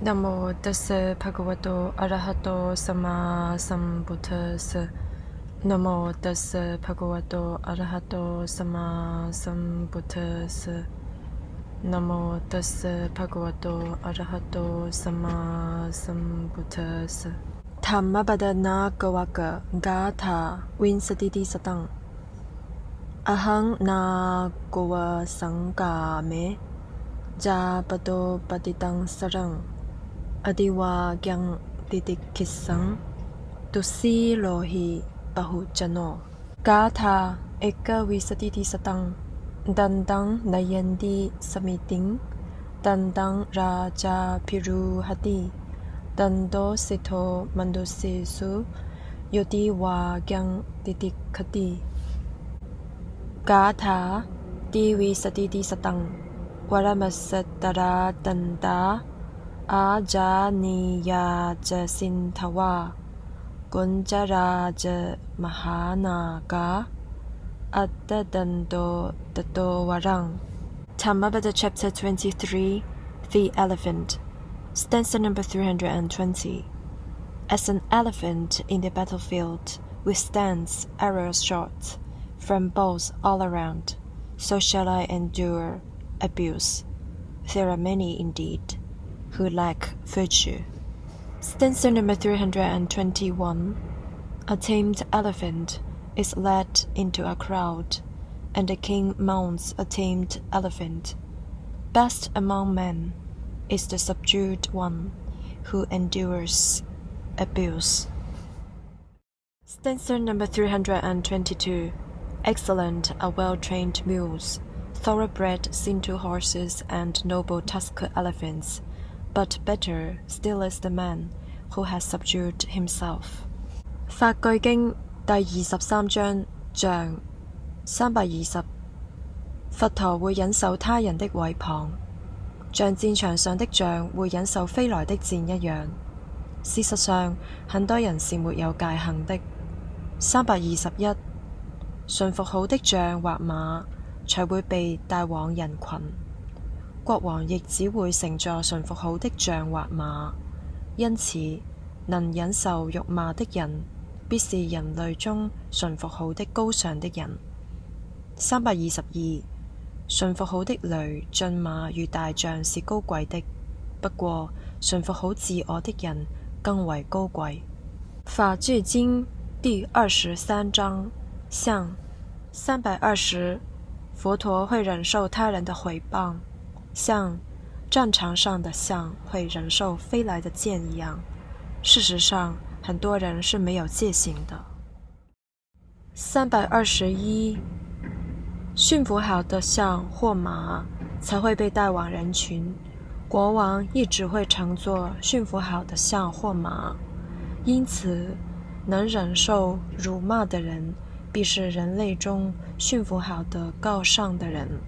Namo tassa bhagavato arahato sammāsambuddhasa. Namo tassa bhagavato arahato sammāsambuddhasa. Namo tassa bhagavato arahato sammāsambuddhasa. Dhammapada Nāgavagga gātha vinsatitikhissaṃ. Ahaṃ nāgova saṅgāme cāpato patitaṃ saraṃ. Ativākyaṃ titikkhissaṃ dussīlo hi bahujjano. Gātha eka visatitikhissaṃ. Dantaṃ nayanti samitiṃ. Dantaṃ rājābhirūhati. Danto seṭṭho manussesu yotivākyaṃ titikkkhati. Gātha visatitikhissaṃ. Varamassatarā dantā ājānīyā jasinthava gunjaraja mahānāga atta Danto varaṃ. Dhammapada chapter 23, The Elephant. Stanza number 320. As an elephant in the battlefield withstands arrows shot from bows all around, so shall I endure abuse. There are many indeed who lack virtue. Stanza number 321. A tamed elephant is led into a crowd, and the king mounts a tamed elephant. Best among men is the subdued one who endures abuse. Stanza number 322. Excellent are well-trained mules, thoroughbred Sintu horses and noble tusker elephants, but better still is the man who has subdued himself. 法句經第23章象320。佛陀會忍受他人的毀謗，像戰場上的象會忍受飛來的箭一樣。事實上，很多人是沒有戒行的。321。馴服好的象或馬才會被帶往人群，國王亦只會乘坐馴服好的象或馬，因此能忍受辱罵的人必是人類中馴服好的高尚的人。322。馴服好的驢、駿馬與大象是高貴的，不過馴服好自我的人更為高貴。法句經第23章象320。佛陀會忍受他人的毀謗，像戰場上的象會忍受飛來的箭一樣。事實上，很多人是沒有戒行的。321。馴服好的象或馬才會被帶往人群，國王亦只會乘坐馴服好的象或馬，因此能忍受辱罵的人必是人類中馴服好的高尚的人。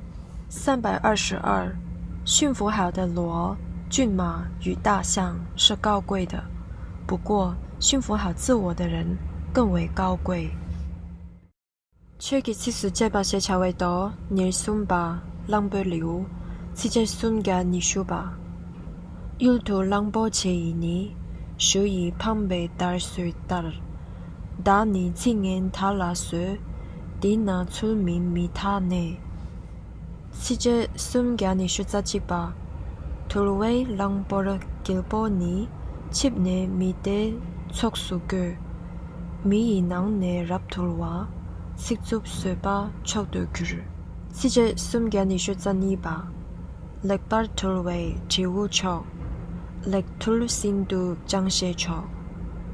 322。馴服好的騾、駿馬與大象是高貴的，不過馴服好自我的人更為高貴。吹結切樹遮巴舍查維朵，尼孫巴冷貝了，切遮孫嘅尼書巴，要圖冷波切爾尼，屬於旁貝達水達，達尼青眼塔拉水，迪那村民米塔內，切遮孫嘅尼書扎切巴，圖魯威冷波勒吉波尼，切內米德促數據，米爾能內入圖魯瓦。識足水巴速對句，此隻孫嘅尼說真呢吧，力巴圖為跳烏速，力圖先度張寫速，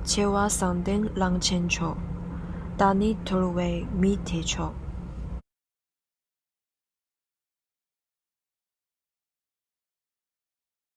切話上頂冷清速，但呢圖為米鐵速。